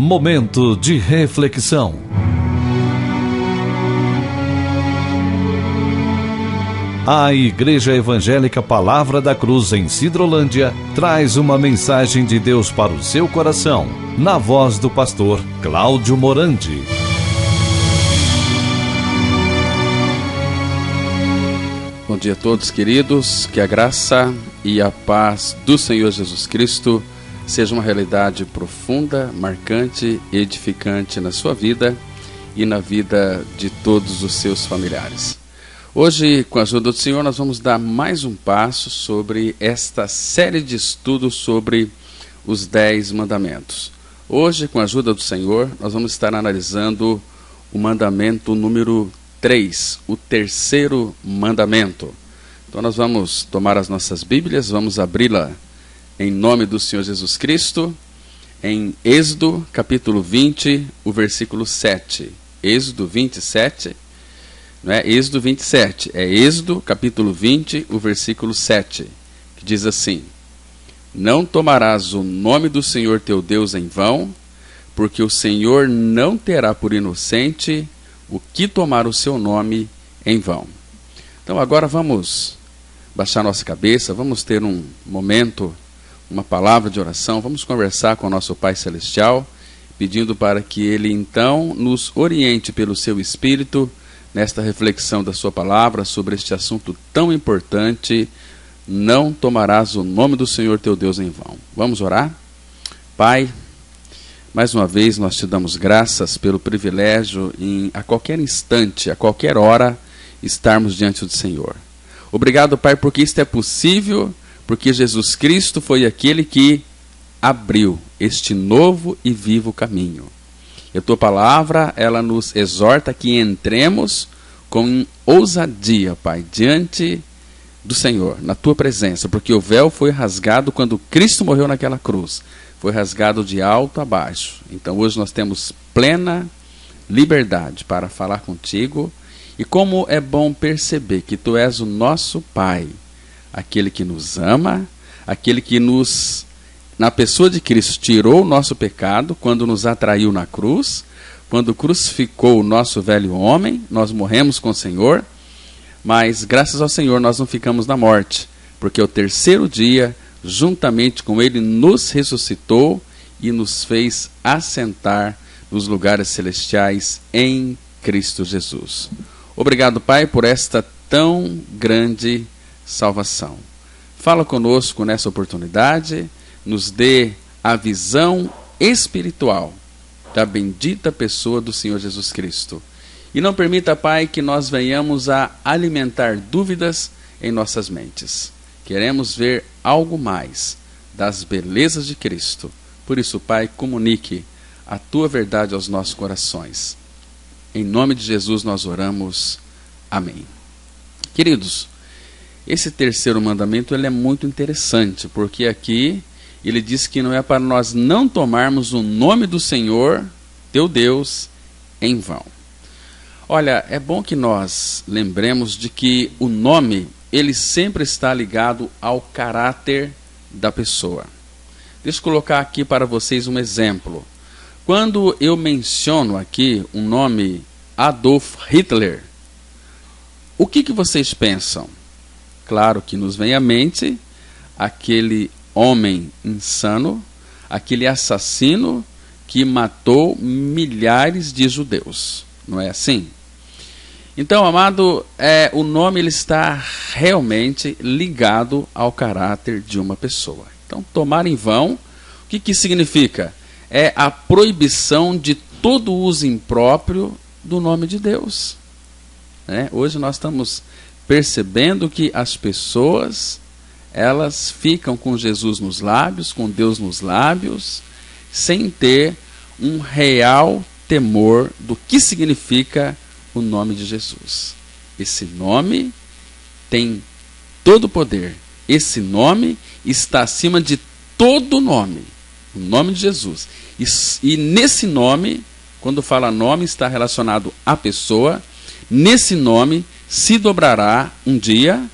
Momento de reflexão. A Igreja Evangélica Palavra da Cruz em Sidrolândia traz uma mensagem de Deus para o seu coração, na voz do pastor Cláudio Morandi. Bom dia a todos, queridos, que a graça e a paz do Senhor Jesus Cristo seja uma realidade profunda, marcante e edificante na sua vida e na vida de todos os seus familiares. Hoje, com a ajuda do Senhor, nós vamos dar mais um passo sobre esta série de estudos sobre os 10 mandamentos. Hoje, com a ajuda do Senhor, nós vamos estar analisando o mandamento número 3, o terceiro mandamento. Então nós vamos tomar as nossas Bíblias, vamos abri-la em nome do Senhor Jesus Cristo, em Êxodo, capítulo 20, o versículo 7. Êxodo 27, não é Êxodo 27, é Êxodo, capítulo 20, o versículo 7, que diz assim: Não tomarás o nome do Senhor teu Deus em vão, porque o Senhor não terá por inocente o que tomar o seu nome em vão. Então agora vamos baixar nossa cabeça, vamos ter um momento, uma palavra de oração, vamos conversar com o nosso Pai Celestial, pedindo para que Ele então nos oriente pelo seu Espírito nesta reflexão da sua palavra sobre este assunto tão importante: não tomarás o nome do Senhor teu Deus em vão. Vamos orar? Pai, mais uma vez nós te damos graças pelo privilégio em a qualquer instante, a qualquer hora, estarmos diante do Senhor. Obrigado, Pai, porque isto é possível, porque Jesus Cristo foi aquele que abriu este novo e vivo caminho. E a tua palavra, ela nos exorta que entremos com ousadia, Pai, diante do Senhor, na tua presença, porque o véu foi rasgado quando Cristo morreu naquela cruz. Foi rasgado de alto a baixo. Então hoje nós temos plena liberdade para falar contigo. E como é bom perceber que tu és o nosso Pai, aquele que nos ama, aquele que nos, na pessoa de Cristo, tirou o nosso pecado quando nos atraiu na cruz, quando crucificou o nosso velho homem, nós morremos com o Senhor, mas graças ao Senhor nós não ficamos na morte, porque ao terceiro dia, juntamente com Ele, nos ressuscitou e nos fez assentar nos lugares celestiais em Cristo Jesus. Obrigado, Pai, por esta tão grande salvação. Fala conosco nessa oportunidade, nos dê a visão espiritual da bendita pessoa do Senhor Jesus Cristo. E não permita, Pai, que nós venhamos a alimentar dúvidas em nossas mentes. Queremos ver algo mais das belezas de Cristo. Por isso, Pai, comunique a tua verdade aos nossos corações. Em nome de Jesus nós oramos. Amém. Queridos, esse terceiro mandamento ele é muito interessante, porque aqui ele diz que não é para nós não tomarmos o nome do Senhor, teu Deus, em vão. Olha, é bom que nós lembremos de que o nome, ele sempre está ligado ao caráter da pessoa. Deixa eu colocar aqui para vocês um exemplo. Quando eu menciono aqui o nome Adolf Hitler, o que vocês pensam? Claro que nos vem à mente aquele homem insano, aquele assassino que matou milhares de judeus. Não é assim? Então, amado, o nome ele está realmente ligado ao caráter de uma pessoa. Então, tomar em vão, o que significa? É a proibição de todo uso impróprio do nome de Deus. Hoje nós estamos percebendo que as pessoas, elas ficam com Jesus nos lábios, com Deus nos lábios, sem ter um real temor do que significa o nome de Jesus. Esse nome tem todo o poder. Esse nome está acima de todo nome. O nome de Jesus. E nesse nome, quando fala nome, está relacionado à pessoa. Nesse nome se dobrará um dia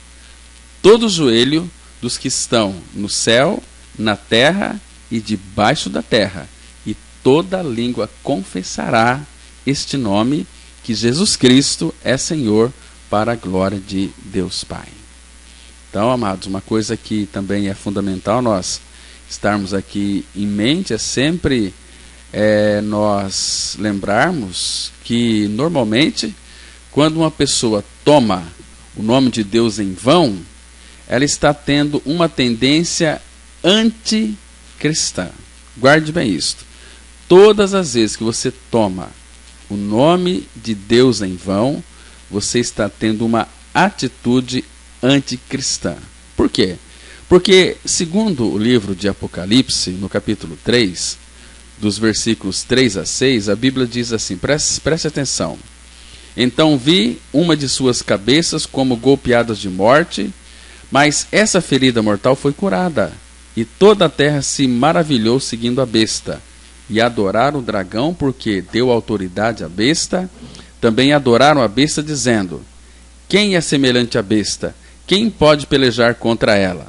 todo o joelho dos que estão no céu, na terra e debaixo da terra, e toda língua confessará este nome, que Jesus Cristo é Senhor, para a glória de Deus Pai. Então, amados, uma coisa que também é fundamental nós estarmos aqui em mente é sempre nós lembrarmos que, normalmente, quando uma pessoa toma o nome de Deus em vão, ela está tendo uma tendência anticristã. Guarde bem isto. Todas as vezes que você toma o nome de Deus em vão, você está tendo uma atitude anticristã. Por quê? Porque, segundo o livro de Apocalipse, no capítulo 3, dos versículos 3 a 6, a Bíblia diz assim, preste atenção. Então vi uma de suas cabeças como golpeadas de morte, mas essa ferida mortal foi curada, e toda a terra se maravilhou seguindo a besta, e adoraram o dragão, porque deu autoridade à besta. Também adoraram a besta, dizendo: quem é semelhante à besta? Quem pode pelejar contra ela?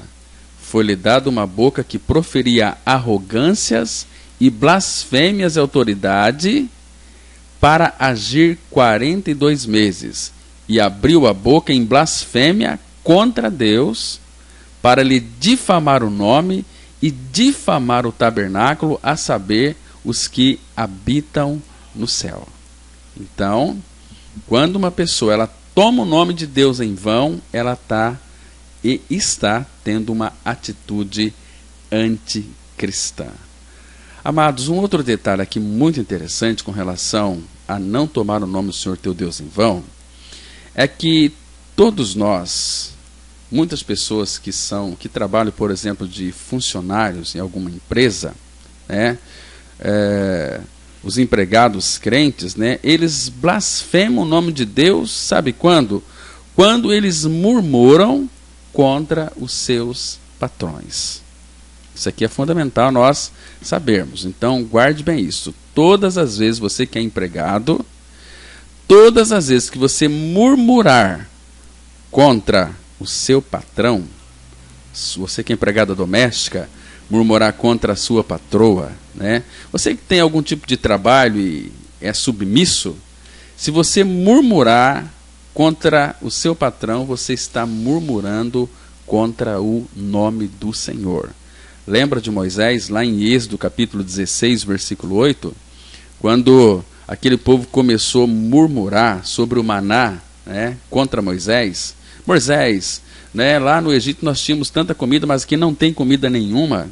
Foi-lhe dada uma boca que proferia arrogâncias e blasfêmias à autoridade, para agir 42 meses, e abriu a boca em blasfêmia contra Deus, para lhe difamar o nome e difamar o tabernáculo, a saber, os que habitam no céu. Então, quando uma pessoa ela toma o nome de Deus em vão, ela está tendo uma atitude anticristã. Amados, um outro detalhe aqui muito interessante com relação a não tomar o nome do Senhor teu Deus em vão, é que todos nós, muitas pessoas que trabalham, por exemplo, de funcionários em alguma empresa, né, os empregados crentes, né, eles blasfemam o nome de Deus, sabe quando? Quando eles murmuram contra os seus patrões. Isso aqui é fundamental nós sabermos. Então, guarde bem isso. Todas as vezes você que é empregado, todas as vezes que você murmurar contra o seu patrão, você que é empregada doméstica, murmurar contra a sua patroa, né? Você que tem algum tipo de trabalho e é submisso, se você murmurar contra o seu patrão, você está murmurando contra o nome do Senhor. Lembra de Moisés, lá em Êxodo capítulo 16, versículo 8, quando aquele povo começou a murmurar sobre o maná, né, contra Moisés. Moisés, né, lá no Egito nós tínhamos tanta comida, mas aqui não tem comida nenhuma.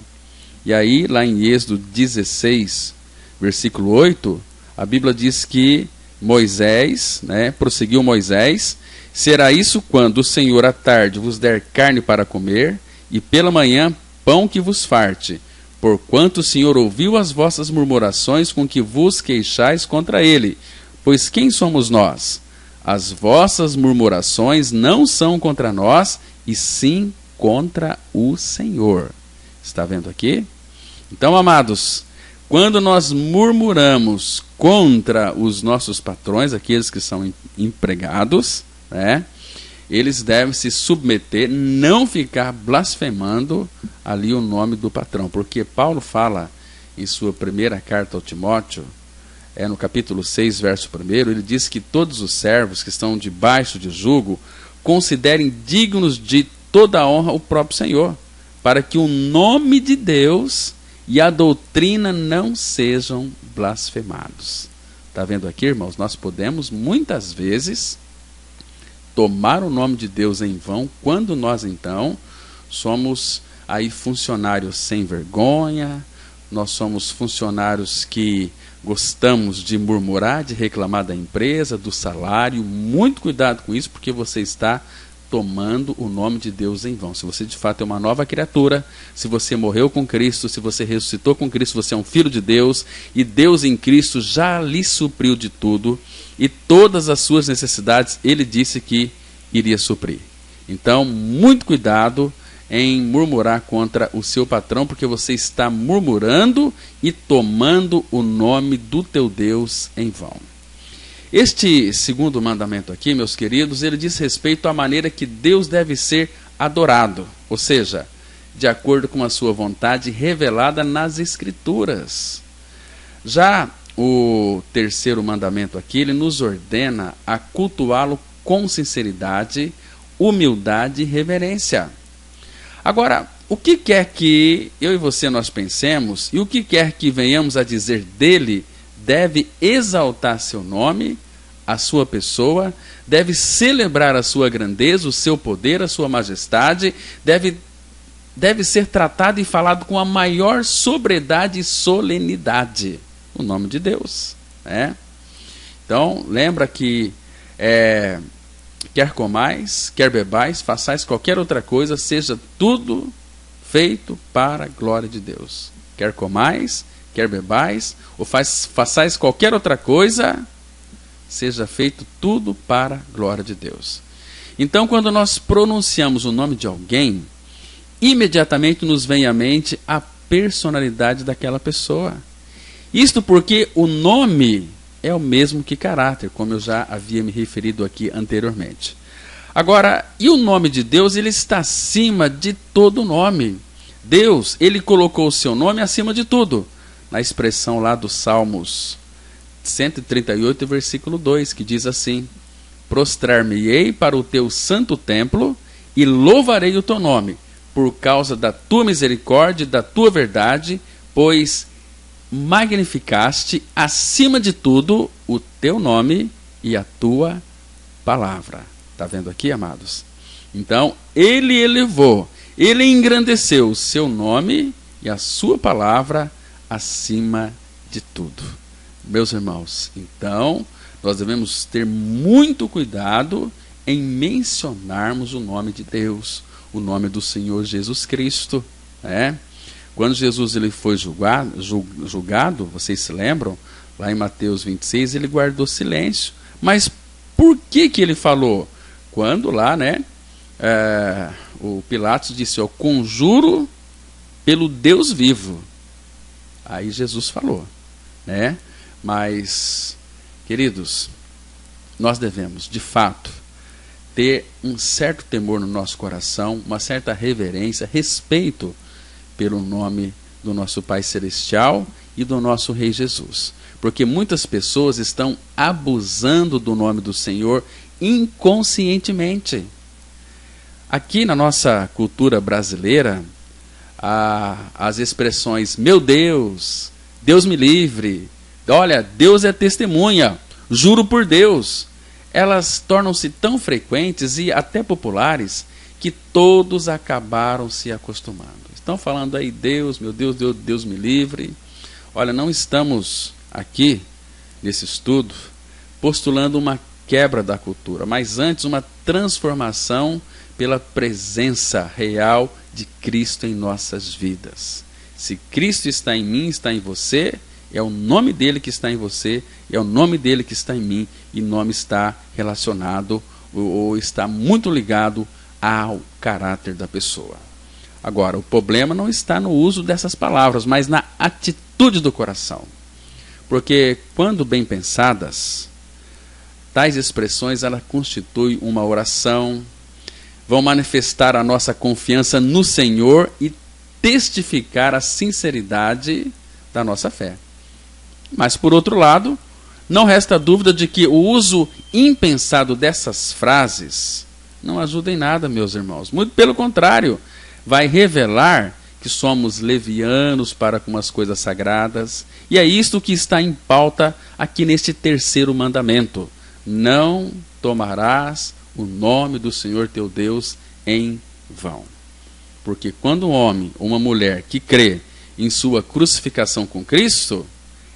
E aí, lá em Êxodo 16, versículo 8, a Bíblia diz que Moisés, né, prosseguiu Moisés: será isso quando o Senhor à tarde vos der carne para comer, e pela manhã pão que vos farte, porquanto o Senhor ouviu as vossas murmurações com que vos queixais contra ele. Pois quem somos nós? As vossas murmurações não são contra nós, e sim contra o Senhor. Está vendo aqui? Então, amados, quando nós murmuramos contra os nossos patrões, aqueles que são empregados, né, eles devem se submeter, não ficar blasfemando ali o nome do patrão. Porque Paulo fala em sua primeira carta ao Timóteo, no capítulo 6, verso 1, ele diz que todos os servos que estão debaixo de jugo considerem dignos de toda a honra o próprio Senhor, para que o nome de Deus e a doutrina não sejam blasfemados. Está vendo aqui, irmãos? Nós podemos muitas vezes tomar o nome de Deus em vão, quando nós então somos aí funcionários sem vergonha, nós somos funcionários que gostamos de murmurar, de reclamar da empresa, do salário. Muito cuidado com isso, porque você está tomando o nome de Deus em vão. Se você de fato é uma nova criatura, se você morreu com Cristo, se você ressuscitou com Cristo, você é um filho de Deus, e Deus em Cristo já lhe supriu de tudo, e todas as suas necessidades Ele disse que iria suprir. Então, muito cuidado em murmurar contra o seu patrão, porque você está murmurando e tomando o nome do teu Deus em vão. Este segundo mandamento aqui, meus queridos, ele diz respeito à maneira que Deus deve ser adorado, ou seja, de acordo com a sua vontade revelada nas Escrituras. Já o terceiro mandamento aqui, ele nos ordena a cultuá-lo com sinceridade, humildade e reverência. Agora, o que quer que eu e você nós pensemos, e o que quer que venhamos a dizer dele, deve exaltar seu nome, a sua pessoa, deve celebrar a sua grandeza, o seu poder, a sua majestade, deve ser tratado e falado com a maior sobriedade e solenidade, o nome de Deus, né? Então, lembra que quer comais, quer bebais, façais qualquer outra coisa, seja tudo feito para a glória de Deus. Quer comais, quer bebais, ou façais qualquer outra coisa, seja feito tudo para a glória de Deus. Então, quando nós pronunciamos o nome de alguém, imediatamente nos vem à mente a personalidade daquela pessoa. Isto porque o nome é o mesmo que caráter, como eu já havia me referido aqui anteriormente. Agora, e o nome de Deus, ele está acima de todo nome. Deus, ele colocou o seu nome acima de tudo. Na expressão lá dos Salmos 138, versículo 2, que diz assim: prostrar-me-ei para o teu santo templo e louvarei o teu nome, por causa da tua misericórdia e da tua verdade, pois magnificaste acima de tudo o teu nome e a tua palavra. Está vendo aqui, amados? Então, ele elevou, ele engrandeceu o seu nome e a sua palavra acima de tudo. Meus irmãos, então, nós devemos ter muito cuidado em mencionarmos o nome de Deus, o nome do Senhor Jesus Cristo, né? Quando Jesus ele foi julgado, vocês se lembram? Lá em Mateus 26, ele guardou silêncio. Mas por que ele falou? Quando lá, né, o Pilatos disse: eu conjuro pelo Deus vivo. Aí Jesus falou, né? Mas, queridos, nós devemos, de fato, ter um certo temor no nosso coração, uma certa reverência, respeito pelo nome do nosso Pai Celestial e do nosso Rei Jesus. Porque muitas pessoas estão abusando do nome do Senhor inconscientemente. Aqui na nossa cultura brasileira, as expressões meu Deus, Deus me livre, olha, Deus é testemunha, juro por Deus, elas tornam-se tão frequentes e até populares que todos acabaram se acostumando. Estão falando aí Deus, meu Deus, Deus me livre. Olha, não estamos aqui nesse estudo postulando uma quebra da cultura, mas antes uma transformação pela presença real de Cristo em nossas vidas. Se Cristo está em mim, está em você, é o nome dele que está em você, é o nome dele que está em mim, e o nome está relacionado ou está muito ligado ao caráter da pessoa. Agora, o problema não está no uso dessas palavras, mas na atitude do coração. Porque quando bem pensadas, tais expressões elas constituem uma oração, vão manifestar a nossa confiança no Senhor e testificar a sinceridade da nossa fé. Mas, por outro lado, não resta dúvida de que o uso impensado dessas frases não ajuda em nada, meus irmãos. Muito pelo contrário, vai revelar que somos levianos para com as coisas sagradas. E é isto que está em pauta aqui neste terceiro mandamento. Não tomarás o nome do Senhor teu Deus em vão. Porque quando um homem ou uma mulher que crê em sua crucificação com Cristo,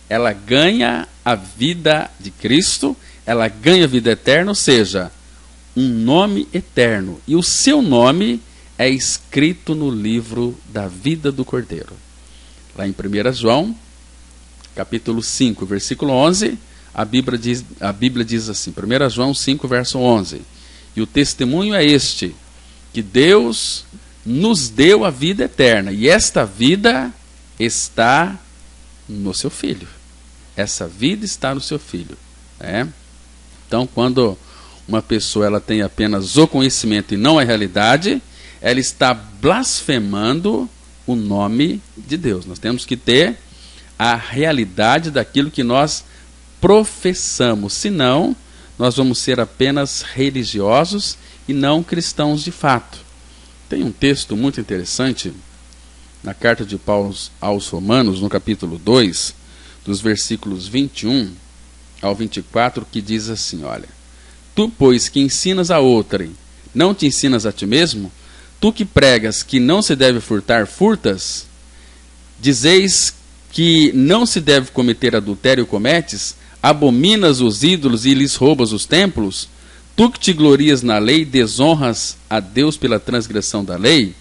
ela ganha a vida de Cristo, ela ganha a vida eterna, ou seja, um nome eterno. E o seu nome é escrito no livro da vida do Cordeiro. Lá em 1 João, capítulo 5, versículo 11, a Bíblia diz assim, 1 João 5, verso 11, e o testemunho é este, que Deus nos deu a vida eterna, e esta vida está no seu Filho. Essa vida está no seu Filho, né? Então, quando uma pessoa ela tem apenas o conhecimento e não a realidade, ela está blasfemando o nome de Deus. Nós temos que ter a realidade daquilo que nós professamos. Senão, nós vamos ser apenas religiosos e não cristãos de fato. Tem um texto muito interessante na carta de Paulo aos Romanos, no capítulo 2, dos versículos 21 ao 24, que diz assim, olha: Tu, pois, que ensinas a outrem, não te ensinas a ti mesmo? Tu que pregas que não se deve furtar, furtas? Dizeis que não se deve cometer adultério, cometes? Abominas os ídolos e lhes roubas os templos? Tu que te glorias na lei, desonras a Deus pela transgressão da lei?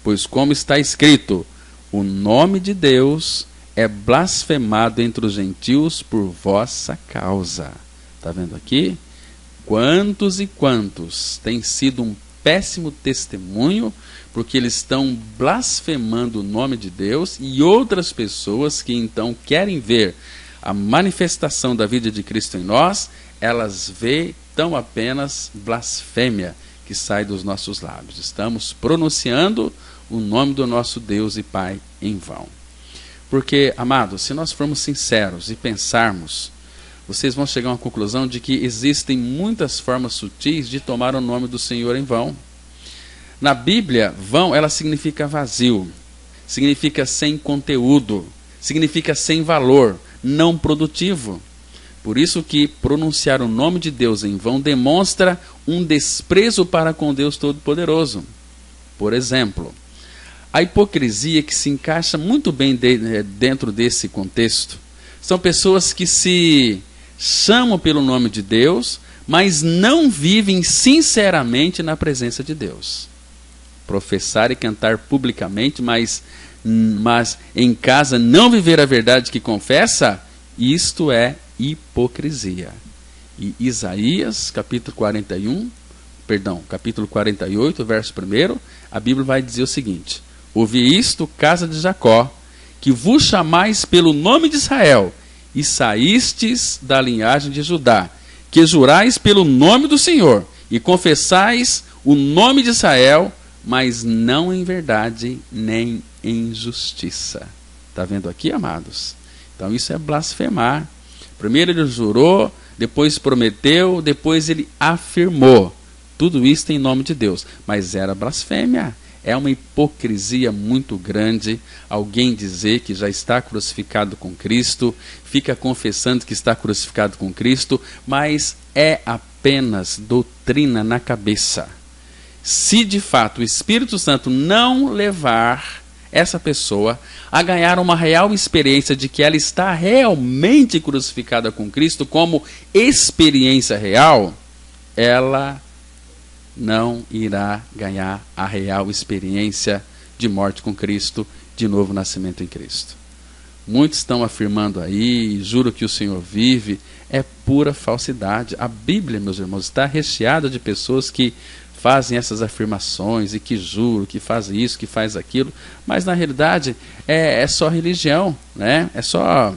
Pois como está escrito, o nome de Deus é blasfemado entre os gentios por vossa causa. Está vendo aqui? Quantos e quantos têm sido um péssimo testemunho, porque eles estão blasfemando o nome de Deus, e outras pessoas que então querem ver a manifestação da vida de Cristo em nós, elas veem tão apenas blasfêmia que sai dos nossos lábios. Estamos pronunciando o nome do nosso Deus e Pai em vão. Porque, amados, se nós formos sinceros e pensarmos, vocês vão chegar a uma conclusão de que existem muitas formas sutis de tomar o nome do Senhor em vão. Na Bíblia, vão, ela significa vazio, significa sem conteúdo, significa sem valor, não produtivo. Por isso que pronunciar o nome de Deus em vão demonstra um desprezo para com Deus Todo-Poderoso. Por exemplo, a hipocrisia que se encaixa muito bem dentro desse contexto são pessoas que se chamam pelo nome de Deus, mas não vivem sinceramente na presença de Deus. Professar e cantar publicamente, mas em casa não viver a verdade que confessa, isto é hipocrisia. E Isaías, capítulo 48, verso 1, a Bíblia vai dizer o seguinte: Ouvi isto, casa de Jacó, que vos chamais pelo nome de Israel, e saístes da linhagem de Judá, que jurais pelo nome do Senhor, e confessais o nome de Israel, mas não em verdade, nem em justiça. Está vendo aqui, amados? Então isso é blasfemar. Primeiro ele jurou, depois prometeu, depois ele afirmou. Tudo isso em nome de Deus. Mas era blasfêmia. É uma hipocrisia muito grande alguém dizer que já está crucificado com Cristo, fica confessando que está crucificado com Cristo, mas é apenas doutrina na cabeça. Se de fato o Espírito Santo não levar essa pessoa a ganhar uma real experiência de que ela está realmente crucificada com Cristo como experiência real, ela não irá ganhar a real experiência de morte com Cristo, de novo nascimento em Cristo. Muitos estão afirmando aí, juro que o Senhor vive, é pura falsidade. A Bíblia, meus irmãos, está recheada de pessoas que fazem essas afirmações e que juram, que fazem isso, que faz aquilo, mas na realidade é só religião, né? É só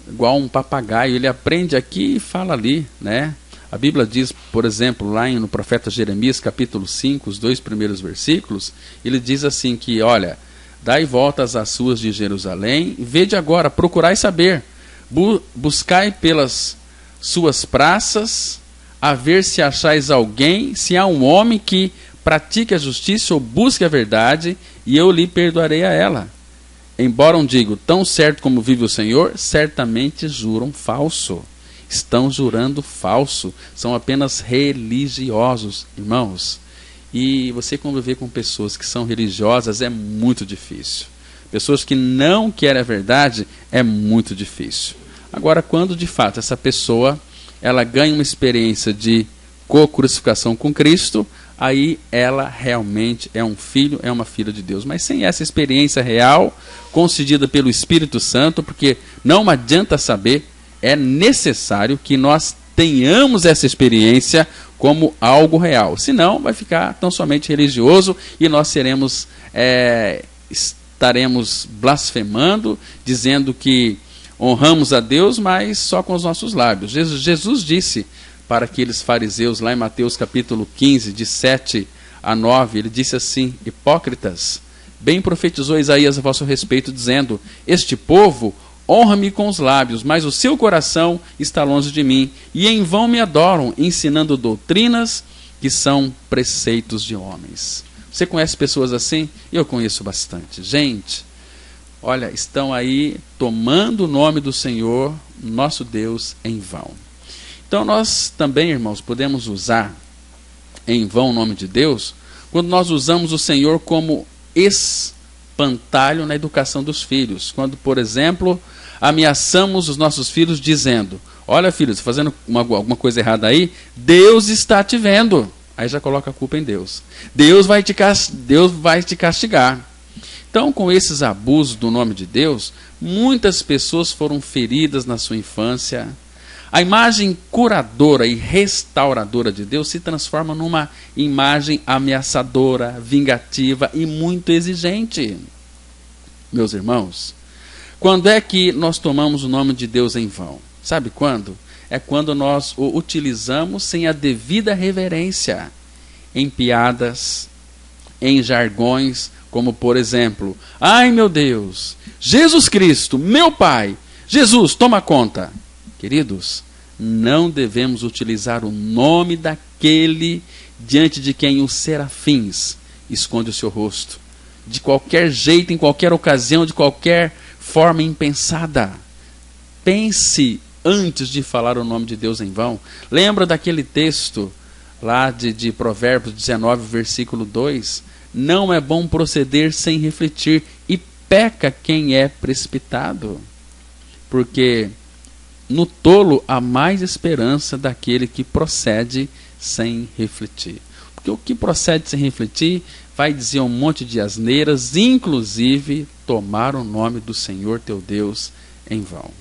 igual um papagaio, ele aprende aqui e fala ali, né? A Bíblia diz, por exemplo, lá no profeta Jeremias, capítulo 5, os 2 primeiros versículos, ele diz assim que, olha, dai voltas às ruas de Jerusalém, e vede agora, procurai saber, buscai pelas suas praças, a ver se achais alguém, se há um homem que pratique a justiça ou busque a verdade, e eu lhe perdoarei a ela. Embora digo, tão certo como vive o Senhor, certamente juram falso. Estão jurando falso, são apenas religiosos, irmãos. E você conviver com pessoas que são religiosas é muito difícil. Pessoas que não querem a verdade é muito difícil. Agora, quando de fato essa pessoa ela ganha uma experiência de co-crucificação com Cristo, aí ela realmente é um filho, é uma filha de Deus. Mas sem essa experiência real, concedida pelo Espírito Santo, porque não adianta saber, é necessário que nós tenhamos essa experiência como algo real. Senão vai ficar tão somente religioso e nós estaremos blasfemando, dizendo que honramos a Deus, mas só com os nossos lábios. Jesus disse para aqueles fariseus lá em Mateus capítulo 15, de 7 a 9, ele disse assim: hipócritas, Bem profetizou Isaías a vosso respeito, dizendo: este povo honra-me com os lábios, mas o seu coração está longe de mim, e em vão me adoram, ensinando doutrinas que são preceitos de homens. Você conhece pessoas assim? Eu conheço bastante. Gente, olha, estão aí tomando o nome do Senhor, nosso Deus, em vão. Então nós também, irmãos, podemos usar em vão o nome de Deus quando nós usamos o Senhor como espantalho na educação dos filhos. Quando, por exemplo, ameaçamos os nossos filhos dizendo: olha, filho, você fazendo alguma coisa errada aí, Deus está te vendo. Aí já coloca a culpa em Deus. Deus vai te castigar. Então, com esses abusos do nome de Deus, muitas pessoas foram feridas na sua infância. A imagem curadora e restauradora de Deus se transforma numa imagem ameaçadora, vingativa e muito exigente. Meus irmãos, quando é que nós tomamos o nome de Deus em vão? Sabe quando? É quando nós o utilizamos sem a devida reverência, em piadas, em jargões, como por exemplo: ai meu Deus, Jesus Cristo, meu Pai, Jesus, toma conta. Queridos, não devemos utilizar o nome daquele diante de quem os serafins esconde o seu rosto, de qualquer jeito, em qualquer ocasião, de qualquer forma impensada. Pense antes de falar o nome de Deus em vão. Lembra daquele texto lá de Provérbios 19, versículo 2? Não é bom proceder sem refletir, e peca quem é precipitado. Porque no tolo há mais esperança daquele que procede sem refletir. Porque o que procede sem refletir vai dizer um monte de asneiras, inclusive tomar o nome do Senhor teu Deus em vão.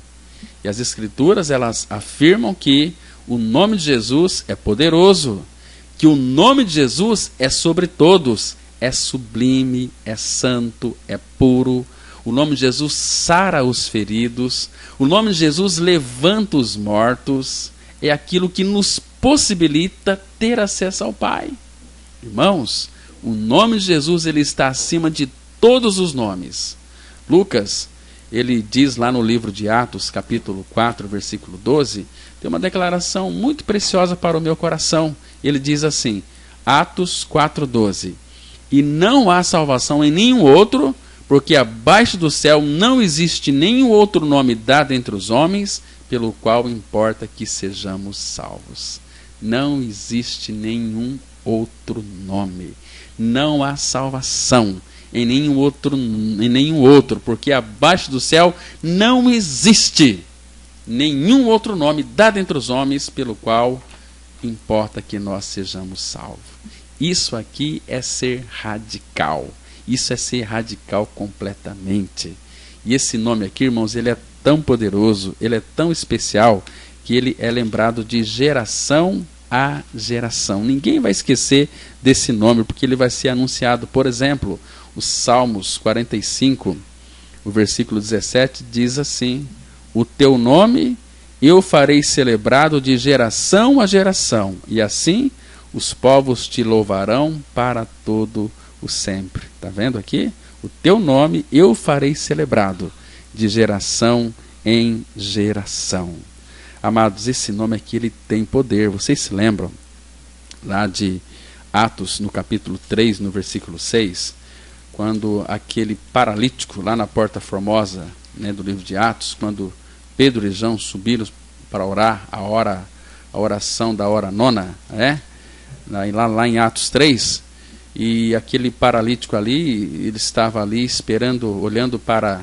E as Escrituras, elas afirmam que o nome de Jesus é poderoso, que o nome de Jesus é sobre todos, é sublime, é santo, é puro. O nome de Jesus sara os feridos, o nome de Jesus levanta os mortos, é aquilo que nos possibilita ter acesso ao Pai. Irmãos, o nome de Jesus, ele está acima de todos os nomes. Lucas, ele diz lá no livro de Atos, capítulo 4, versículo 12, tem uma declaração muito preciosa para o meu coração. Ele diz assim, Atos 4:12: e não há salvação em nenhum outro, porque abaixo do céu não existe nenhum outro nome dado entre os homens, pelo qual importa que sejamos salvos. Não existe nenhum outro nome. Não há salvação em nenhum outro, porque abaixo do céu não existe nenhum outro nome dado entre os homens, pelo qual importa que nós sejamos salvos. Isso aqui é ser radical. Isso é ser radical completamente. E esse nome aqui, irmãos, ele é tão poderoso, ele é tão especial, que ele é lembrado de geração a geração. Ninguém vai esquecer desse nome, porque ele vai ser anunciado. Por exemplo, os Salmos 45, o versículo 17, diz assim: o teu nome eu farei celebrado de geração a geração, e assim os povos te louvarão para todo o sempre. Está vendo aqui? O teu nome eu farei celebrado de geração em geração. Amados, esse nome aqui, ele tem poder. Vocês se lembram lá de Atos, no capítulo 3, no versículo 6, quando aquele paralítico lá na Porta Formosa, né, do livro de Atos, quando Pedro e João subiram para orar a oração da hora nona, lá em Atos 3, e aquele paralítico ali, ele estava ali esperando, olhando para,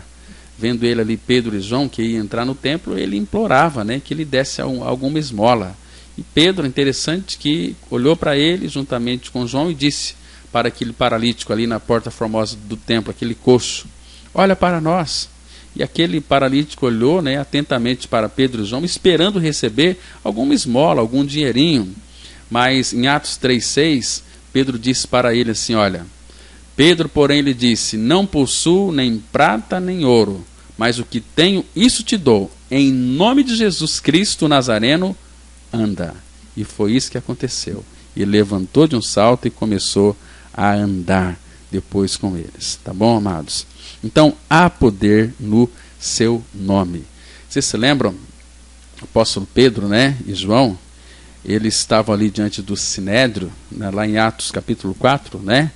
vendo ele ali, Pedro e João, que ia entrar no templo, ele implorava, né, que ele desse alguma esmola. E Pedro, interessante, que olhou para ele juntamente com João e disse para aquele paralítico ali na Porta Formosa do templo, aquele coxo: olha para nós. E aquele paralítico olhou, né, atentamente para Pedro e João, esperando receber alguma esmola, algum dinheirinho. Mas em Atos 3:6, Pedro disse para ele assim: olha, Pedro, porém, lhe disse: não possuo nem prata nem ouro, mas o que tenho, isso te dou. Em nome de Jesus Cristo Nazareno, anda. E foi isso que aconteceu. Ele levantou de um salto e começou a andar. depois com eles. Tá bom, amados? Então, há poder no seu nome. Vocês se lembram? O apóstolo Pedro, né, e João, eles estavam ali diante do Sinédrio, né, lá em Atos capítulo 4, né?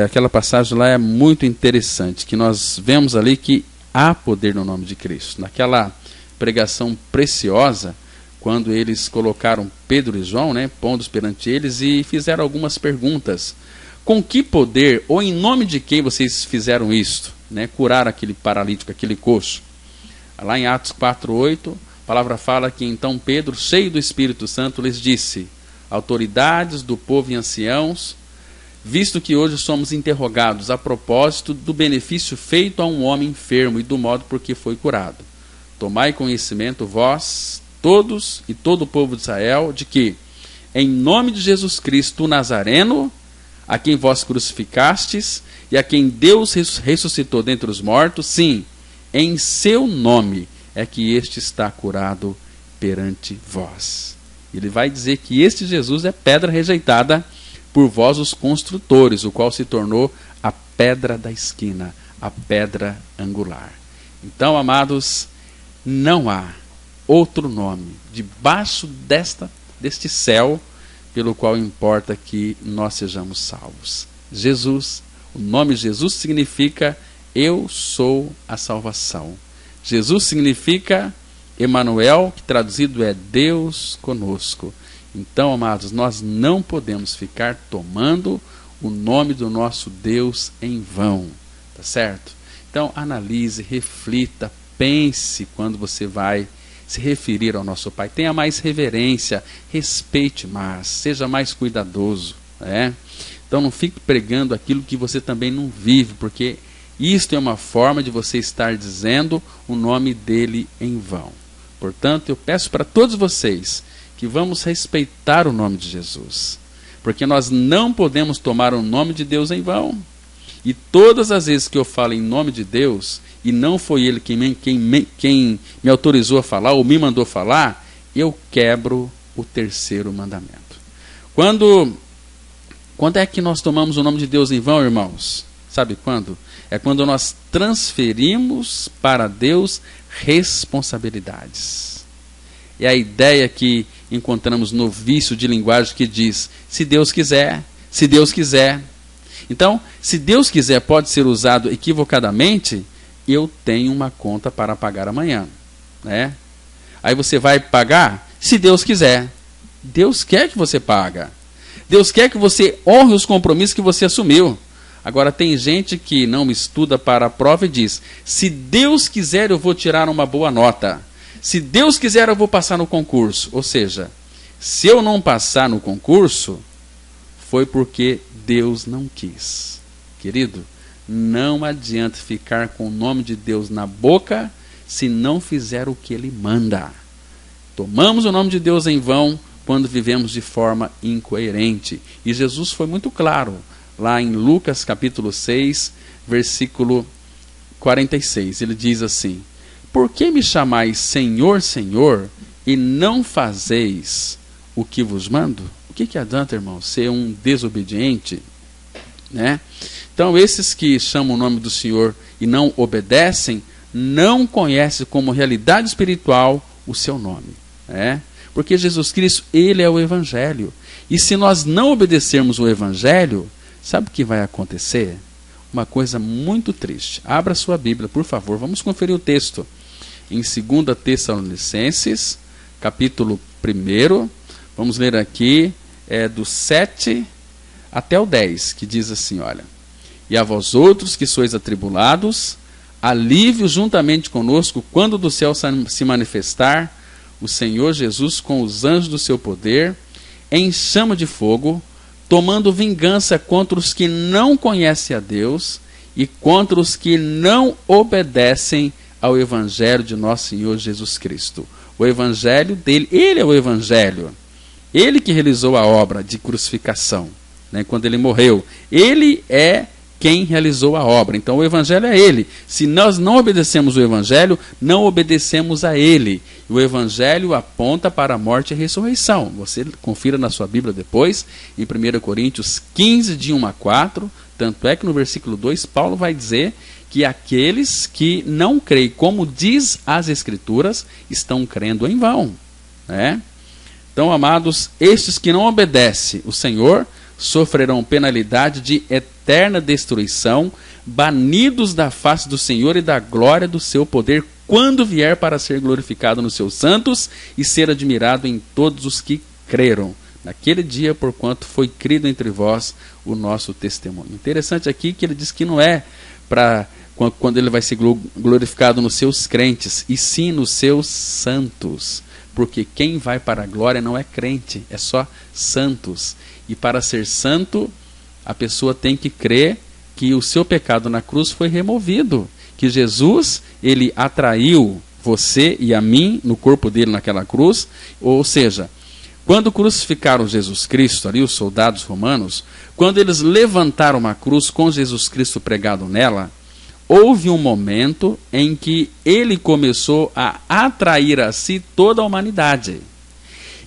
Aquela passagem lá é muito interessante, que nós vemos ali que há poder no nome de Cristo. Naquela pregação preciosa, quando eles colocaram Pedro e João, né, pondo-os perante eles e fizeram algumas perguntas. Com que poder, ou em nome de quem vocês fizeram isto? Né, curar aquele paralítico, aquele coxo. Lá em Atos 4:8, a palavra fala que então Pedro, cheio do Espírito Santo, lhes disse: autoridades do povo e anciãos, visto que hoje somos interrogados a propósito do benefício feito a um homem enfermo e do modo por que foi curado, tomai conhecimento vós, todos e todo o povo de Israel, de que, em nome de Jesus Cristo, o Nazareno, a quem vós crucificastes e a quem Deus ressuscitou dentre os mortos, sim, em seu nome é que este está curado perante vós. Ele vai dizer que este Jesus é pedra rejeitada por vós os construtores, o qual se tornou a pedra da esquina, a pedra angular. Então, amados, não há outro nome debaixo deste céu pelo qual importa que nós sejamos salvos. Jesus, o nome Jesus significa eu sou a salvação. Jesus significa Emanuel, que traduzido é Deus conosco. Então, amados, nós não podemos ficar tomando o nome do nosso Deus em vão, tá certo? Então, analise, reflita, pense quando você vai se referir ao nosso Pai. Tenha mais reverência, respeite mais, seja mais cuidadoso, né? Então, não fique pregando aquilo que você também não vive, porque isto é uma forma de você estar dizendo o nome dele em vão. Portanto, eu peço para todos vocês que vamos respeitar o nome de Jesus, porque nós não podemos tomar o nome de Deus em vão. E todas as vezes que eu falo em nome de Deus, e não foi ele quem me autorizou a falar, ou me mandou falar, eu quebro o terceiro mandamento. Quando é que nós tomamos o nome de Deus em vão, irmãos? Sabe quando? É quando nós transferimos para Deus responsabilidades. É a ideia que encontramos no vício de linguagem que diz, se Deus quiser, se Deus quiser. Então, se Deus quiser pode ser usado equivocadamente, eu tenho uma conta para pagar amanhã, né? Aí você vai pagar, se Deus quiser. Deus quer que você pague. Deus quer que você honre os compromissos que você assumiu. Agora, tem gente que não estuda para a prova e diz, se Deus quiser eu vou tirar uma boa nota. Se Deus quiser eu vou passar no concurso. Ou seja, se eu não passar no concurso, foi porque Deus não quis. Querido, não adianta ficar com o nome de Deus na boca se não fizer o que Ele manda. Tomamos o nome de Deus em vão quando vivemos de forma incoerente. E Jesus foi muito claro, lá em Lucas capítulo 6, versículo 46. Ele diz assim, por que me chamais Senhor, Senhor, e não fazeis o que vos mando? O que adianta, irmão, ser um desobediente? Né? Então, esses que chamam o nome do Senhor e não obedecem, não conhecem como realidade espiritual o seu nome. Né? Porque Jesus Cristo, Ele é o Evangelho. E se nós não obedecermos o Evangelho, sabe o que vai acontecer? Uma coisa muito triste. Abra sua Bíblia, por favor, vamos conferir o texto. Em 2 Tessalonicenses, capítulo 1, vamos ler aqui, do 7 até o 10, que diz assim, olha, e a vós outros que sois atribulados, alívio juntamente conosco, quando do céu se manifestar o Senhor Jesus com os anjos do seu poder, em chama de fogo, tomando vingança contra os que não conhecem a Deus e contra os que não obedecem ao Evangelho de nosso Senhor Jesus Cristo. O Evangelho dele, Ele é o Evangelho. Ele que realizou a obra de crucificação, né, quando Ele morreu. Ele é quem realizou a obra. Então o Evangelho é Ele. Se nós não obedecemos o Evangelho, não obedecemos a Ele. O Evangelho aponta para a morte e a ressurreição. Você confira na sua Bíblia depois, em 1 Coríntios 15, de 1 a 4, Tanto é que no versículo 2, Paulo vai dizer que aqueles que não creem, como diz as Escrituras, estão crendo em vão, né? Então, amados, estes que não obedecem o Senhor sofrerão penalidade de eterna destruição, banidos da face do Senhor e da glória do seu poder, quando vier para ser glorificado nos seus santos e ser admirado em todos os que creram naquele dia, porquanto foi crido entre vós o nosso testemunho. Interessante aqui que ele diz que não é para quando ele vai ser glorificado nos seus crentes, e sim nos seus santos. Porque quem vai para a glória não é crente, é só santos. E para ser santo, a pessoa tem que crer que o seu pecado na cruz foi removido. Que Jesus, ele atraiu você e a mim no corpo dele naquela cruz. Ou seja, quando crucificaram Jesus Cristo, ali os soldados romanos, quando eles levantaram uma cruz com Jesus Cristo pregado nela, houve um momento em que ele começou a atrair a si toda a humanidade.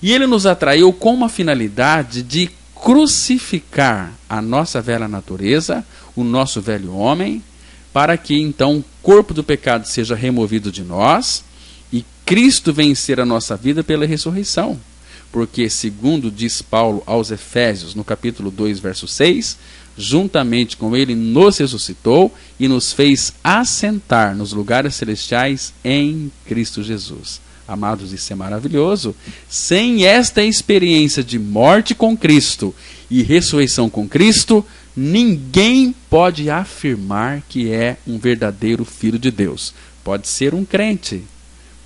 E ele nos atraiu com uma finalidade de crucificar a nossa velha natureza, o nosso velho homem, para que então o corpo do pecado seja removido de nós e Cristo vencer a nossa vida pela ressurreição. Porque, segundo diz Paulo aos Efésios, no capítulo 2, verso 6, juntamente com ele nos ressuscitou e nos fez assentar nos lugares celestiais em Cristo Jesus. Amados, isso é maravilhoso. Sem esta experiência de morte com Cristo e ressurreição com Cristo, ninguém pode afirmar que é um verdadeiro filho de Deus. Pode ser um crente,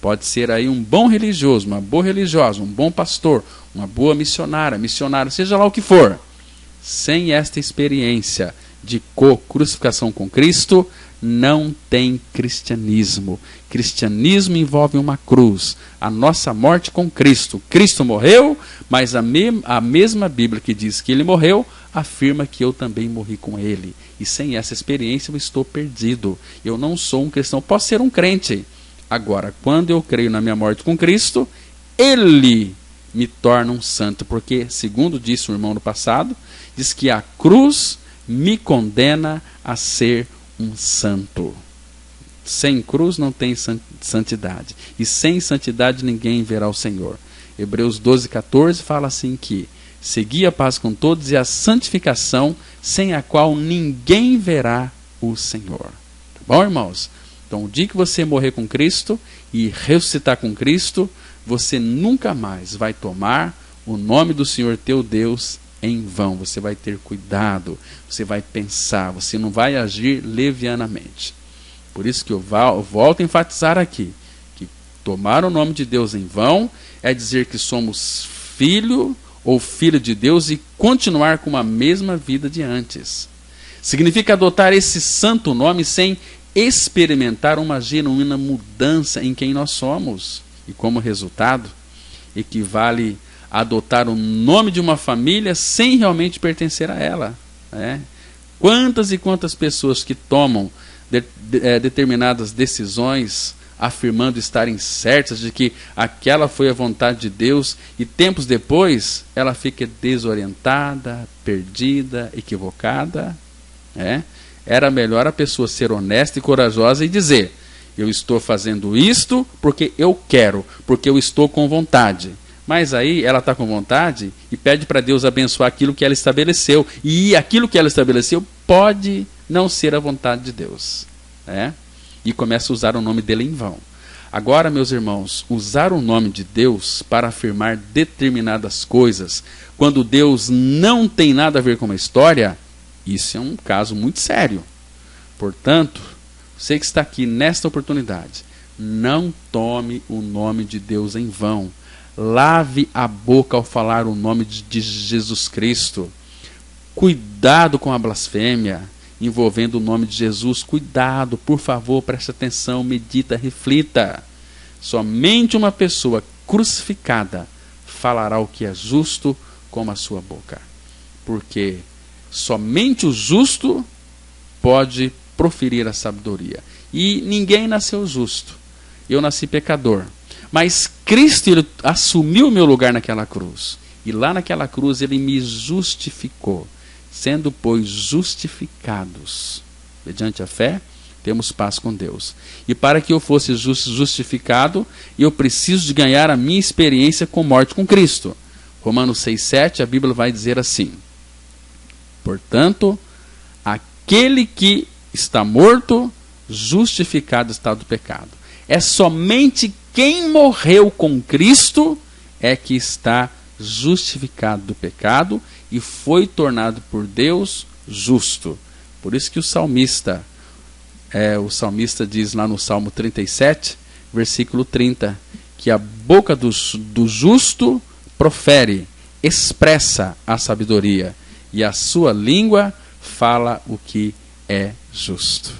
pode ser aí um bom religioso, uma boa religiosa, um bom pastor, uma boa missionária, missionário, seja lá o que for. Sem esta experiência de crucificação com Cristo, não tem cristianismo. Cristianismo envolve uma cruz, a nossa morte com Cristo. Cristo morreu, mas a mesma Bíblia que diz que ele morreu, afirma que eu também morri com ele. E sem essa experiência eu estou perdido. Eu não sou um cristão, posso ser um crente. Agora, quando eu creio na minha morte com Cristo, ele me torna um santo, porque, segundo disse o irmão no passado, diz que a cruz me condena a ser um santo. Sem cruz não tem santidade, e sem santidade ninguém verá o Senhor. Hebreus 12:14 fala assim que segui a paz com todos e a santificação, sem a qual ninguém verá o Senhor. Tá bom, irmãos? Então, o dia que você morrer com Cristo e ressuscitar com Cristo, você nunca mais vai tomar o nome do Senhor teu Deus em vão. Você vai ter cuidado, você vai pensar, você não vai agir levianamente. Por isso que eu volto a enfatizar aqui, que tomar o nome de Deus em vão é dizer que somos filho ou filha de Deus e continuar com a mesma vida de antes. Significa adotar esse santo nome sem experimentar uma genuína mudança em quem nós somos. E como resultado, equivale a adotar o nome de uma família sem realmente pertencer a ela. Quantas e quantas pessoas que tomam determinadas decisões afirmando estarem certas de que aquela foi a vontade de Deus, e tempos depois ela fica desorientada, perdida, equivocada. Era melhor a pessoa ser honesta e corajosa e dizer: eu estou fazendo isto porque eu quero, porque eu estou com vontade. Mas aí ela está com vontade e pede para Deus abençoar aquilo que ela estabeleceu. E aquilo que ela estabeleceu pode não ser a vontade de Deus. E começa a usar o nome dele em vão. Agora, meus irmãos, usar o nome de Deus para afirmar determinadas coisas, quando Deus não tem nada a ver com uma história, isso é um caso muito sério. Portanto, você que está aqui nesta oportunidade, não tome o nome de Deus em vão. Lave a boca ao falar o nome de Jesus Cristo. Cuidado com a blasfêmia envolvendo o nome de Jesus. Cuidado, por favor, preste atenção, medita, reflita. Somente uma pessoa crucificada falará o que é justo com a sua boca. Porque somente o justo pode proferir a sabedoria. E ninguém nasceu justo. Eu nasci pecador. Mas Cristo, ele assumiu o meu lugar naquela cruz. E lá naquela cruz ele me justificou. Sendo, pois, justificados mediante a fé, temos paz com Deus. E para que eu fosse justificado, eu preciso de ganhar a minha experiência com morte com Cristo. Romanos 6,7, a Bíblia vai dizer assim: portanto, aquele que está morto, justificado está do pecado. É somente quem morreu com Cristo é que está justificado do pecado e foi tornado por Deus justo. Por isso que o salmista diz lá no Salmo 37, versículo 30, que a boca do justo profere, expressa a sabedoria, e a sua língua fala o que é justo.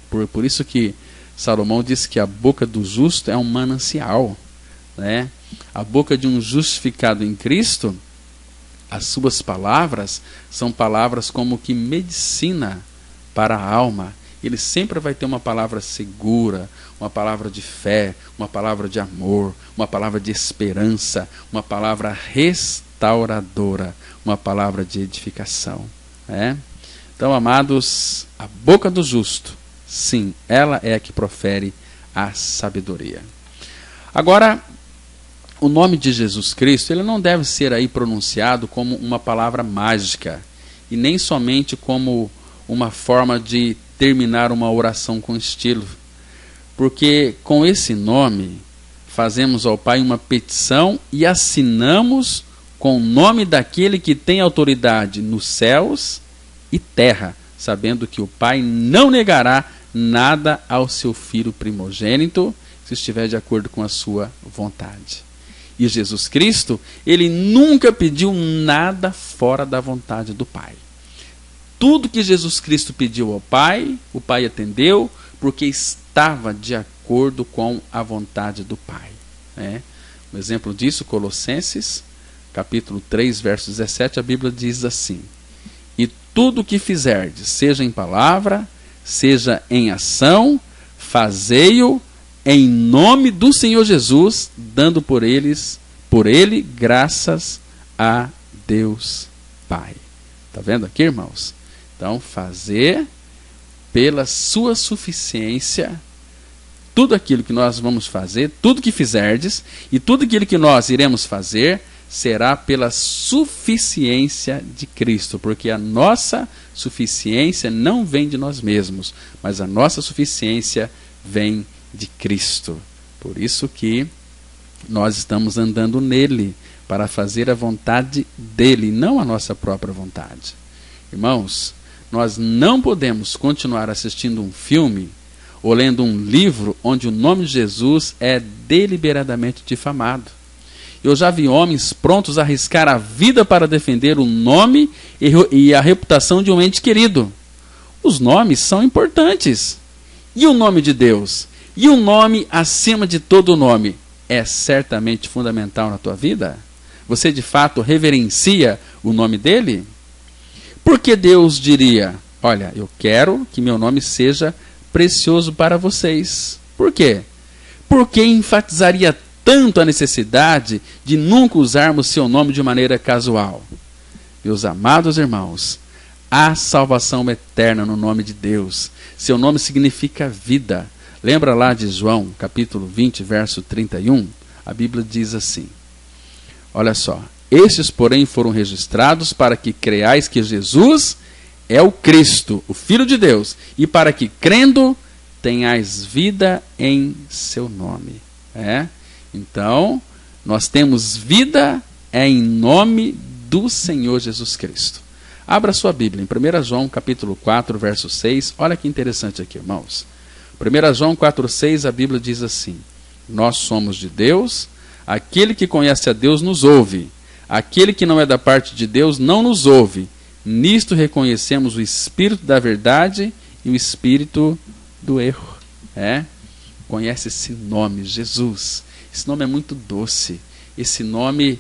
Por isso que Salomão diz que a boca do justo é um manancial, né? A boca de um justificado em Cristo, as suas palavras são palavras como que medicina para a alma. Ele sempre vai ter uma palavra segura, uma palavra de fé, uma palavra de amor, uma palavra de esperança, uma palavra restauradora, uma palavra de edificação, né? Então, amados, a boca do justo, sim, ela é a que profere a sabedoria. Agora, o nome de Jesus Cristo, ele não deve ser aí pronunciado como uma palavra mágica, e nem somente como uma forma de terminar uma oração com estilo, porque com esse nome fazemos ao Pai uma petição e assinamos com o nome daquele que tem autoridade nos céus e terra, sabendo que o Pai não negará nada ao seu Filho primogênito, se estiver de acordo com a sua vontade. E Jesus Cristo, ele nunca pediu nada fora da vontade do Pai. Tudo que Jesus Cristo pediu ao Pai, o Pai atendeu, porque estava de acordo com a vontade do Pai, né? Um exemplo disso, Colossenses, capítulo 3, verso 17, a Bíblia diz assim: e tudo o que fizerdes, seja em palavra, seja em ação, fazei-o em nome do Senhor Jesus, dando por ele graças a Deus Pai. Está vendo aqui, irmãos? Então, fazer pela sua suficiência tudo aquilo que nós vamos fazer, tudo que fizerdes, e tudo aquilo que nós iremos fazer, será pela suficiência de Cristo, porque a nossa suficiência não vem de nós mesmos, mas a nossa suficiência vem de Cristo. Por isso que nós estamos andando nele, para fazer a vontade dele, não a nossa própria vontade. Irmãos, nós não podemos continuar assistindo um filme ou lendo um livro onde o nome de Jesus é deliberadamente difamado. Eu já vi homens prontos a arriscar a vida para defender o nome e a reputação de um ente querido. Os nomes são importantes. E o nome de Deus? E o nome acima de todo nome é certamente fundamental na tua vida? Você de fato reverencia o nome dele? Por que Deus diria: olha, eu quero que meu nome seja precioso para vocês? Por quê? Porque enfatizaria tanto a necessidade de nunca usarmos seu nome de maneira casual. Meus amados irmãos, há salvação eterna no nome de Deus. Seu nome significa vida. Lembra lá de João, capítulo 20, verso 31? A Bíblia diz assim, olha só: estes, porém, foram registrados para que creiais que Jesus é o Cristo, o Filho de Deus, e para que, crendo, tenhais vida em seu nome. Então, nós temos vida em nome do Senhor Jesus Cristo. Abra sua Bíblia em 1 João, capítulo 4, verso 6. Olha que interessante aqui, irmãos. 1 João 4, 6, a Bíblia diz assim: nós somos de Deus, aquele que conhece a Deus nos ouve, aquele que não é da parte de Deus não nos ouve. Nisto reconhecemos o espírito da verdade e o espírito do erro. Conhece esse nome, Jesus. Esse nome é muito doce. Esse nome,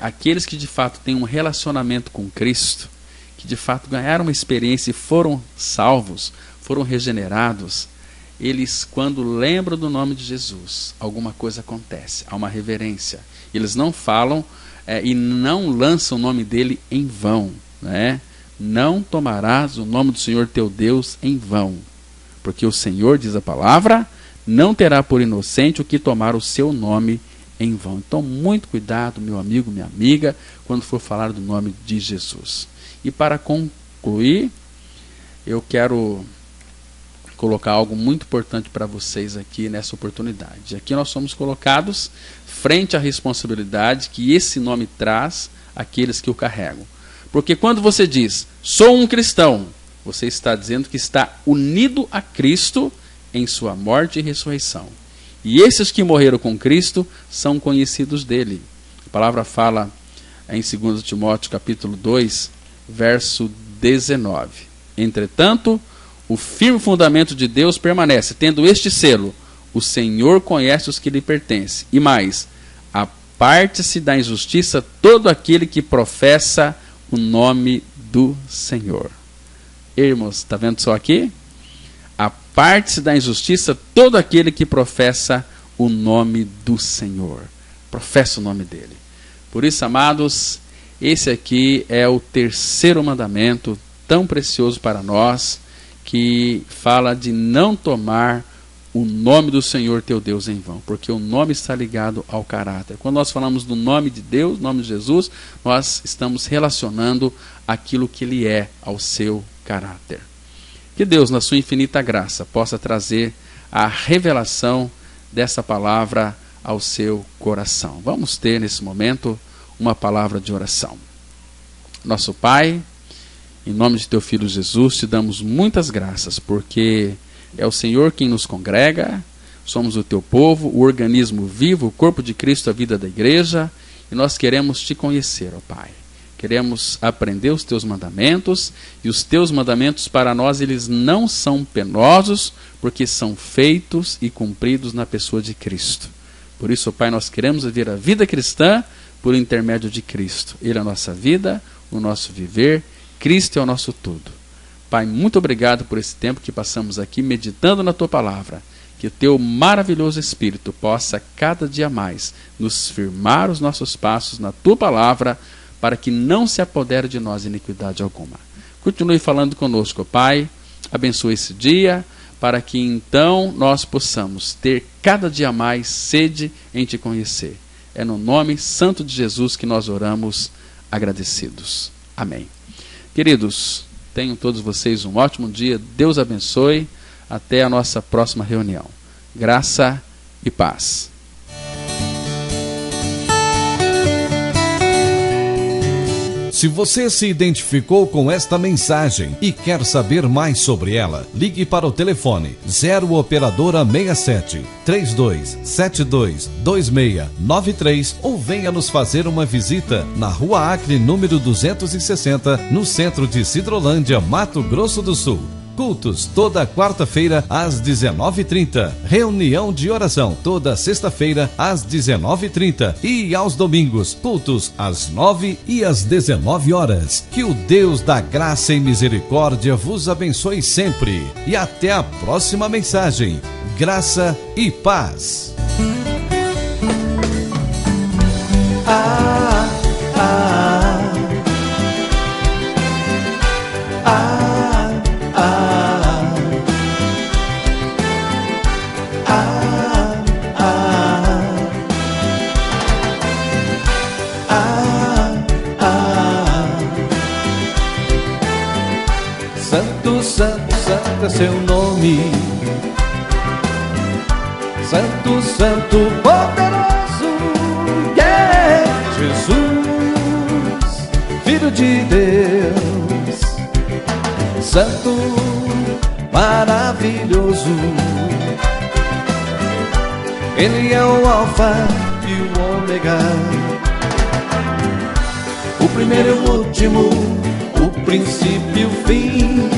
aqueles que de fato têm um relacionamento com Cristo, que de fato ganharam uma experiência e foram salvos, foram regenerados, eles, quando lembram do nome de Jesus, alguma coisa acontece, há uma reverência. Eles não falam e não lançam o nome dele em vão, né? Não tomarás o nome do Senhor teu Deus em vão, porque o Senhor, diz a palavra, não terá por inocente o que tomar o seu nome em vão. Então, muito cuidado, meu amigo, minha amiga, quando for falar do nome de Jesus. E para concluir, eu quero colocar algo muito importante para vocês aqui nessa oportunidade. Aqui nós somos colocados frente à responsabilidade que esse nome traz àqueles que o carregam. Porque quando você diz, sou um cristão, você está dizendo que está unido a Cristo em sua morte e ressurreição. E esses que morreram com Cristo são conhecidos dele. A palavra fala em 2 Timóteo capítulo 2, verso 19. Entretanto, o firme fundamento de Deus permanece, tendo este selo: o Senhor conhece os que lhe pertencem. E mais, aparte-se da injustiça todo aquele que professa o nome do Senhor. Irmãos, está vendo só aqui? Aparte-se da injustiça todo aquele que professa o nome do Senhor. Professa o nome dele. Por isso, amados, esse aqui é o terceiro mandamento tão precioso para nós, que fala de não tomar o nome do Senhor teu Deus em vão, porque o nome está ligado ao caráter. Quando nós falamos do nome de Deus, nome de Jesus, nós estamos relacionando aquilo que ele é ao seu caráter. Que Deus, na sua infinita graça, possa trazer a revelação dessa palavra ao seu coração. Vamos ter nesse momento uma palavra de oração. Nosso Pai, em nome de teu Filho Jesus, te damos muitas graças, porque é o Senhor quem nos congrega, somos o teu povo, o organismo vivo, o corpo de Cristo, a vida da igreja, e nós queremos te conhecer, ó Pai. Queremos aprender os teus mandamentos, e os teus mandamentos para nós, eles não são penosos, porque são feitos e cumpridos na pessoa de Cristo. Por isso, ó Pai, nós queremos viver a vida cristã por intermédio de Cristo. Ele é a nossa vida, o nosso viver, Cristo é o nosso tudo. Pai, muito obrigado por esse tempo que passamos aqui meditando na tua palavra. Que o teu maravilhoso Espírito possa cada dia mais nos firmar os nossos passos na tua palavra, para que não se apodere de nós iniquidade alguma. Continue falando conosco, Pai. Abençoe esse dia, para que então nós possamos ter cada dia mais sede em te conhecer. É no nome santo de Jesus que nós oramos, agradecidos. Amém. Queridos, tenham todos vocês um ótimo dia. Deus abençoe. Até a nossa próxima reunião. Graça e paz. Se você se identificou com esta mensagem e quer saber mais sobre ela, ligue para o telefone 0 operadora 67 3272 2693 ou venha nos fazer uma visita na Rua Acre, número 260, no centro de Sidrolândia, Mato Grosso do Sul. Cultos toda quarta-feira às 19h30. Reunião de oração toda sexta-feira às 19h30. E aos domingos, cultos às 9h e às 19h. Que o Deus da graça e misericórdia vos abençoe sempre. E até a próxima mensagem. Graça e paz. Santo, santo é seu nome. Santo, santo, poderoso, yeah! Jesus, Filho de Deus. Santo, maravilhoso. Ele é o Alfa e o Ômega, o primeiro e o último, o princípio e o fim.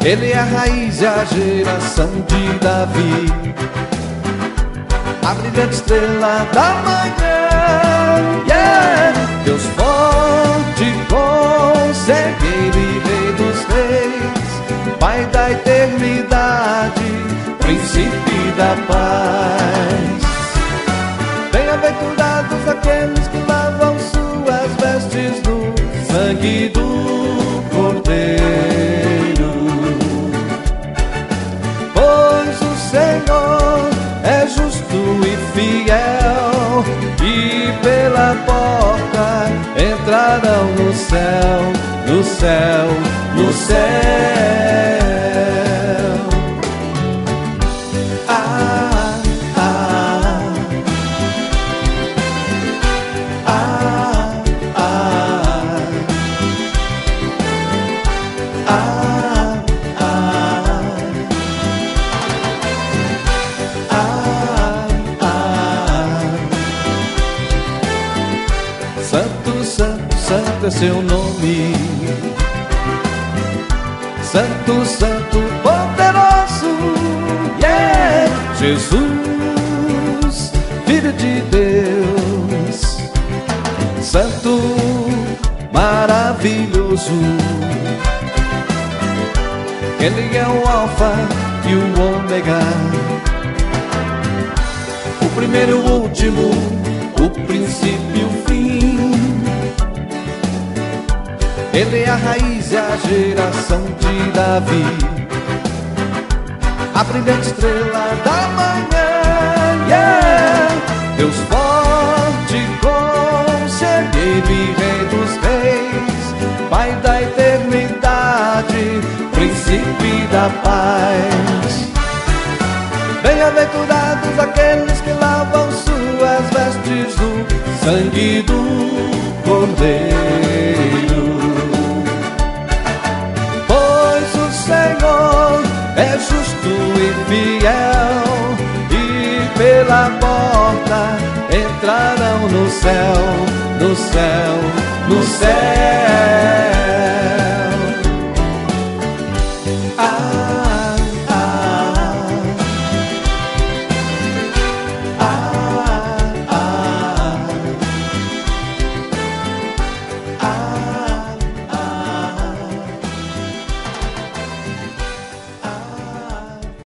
Ele é a raiz e a geração de Davi, a brilhante estrela da manhã, yeah! Deus forte, conselheiro e Rei dos Reis, Pai da eternidade, Príncipe da paz. Bem-aventurados aqueles que lavam suas vestes no céu, no céu. Santo, santo, santo é seu nome. Santo, santo, poderoso, yeah! Jesus, Filho de Deus. Santo, maravilhoso. Ele é o Alfa e o Ômega, o primeiro e o último, o princípio e o fim. Ele é a raiz e a geração de Davi, a brilhante estrela da manhã, yeah! Deus forte, conselheiro e rei dos reis, Pai da eternidade, príncipe da paz. Bem-aventurados aqueles que lavam suas vestes no sangue do Cordeiro, pois o Senhor é justo e fiel, e pela porta entrarão no céu, no céu, no céu.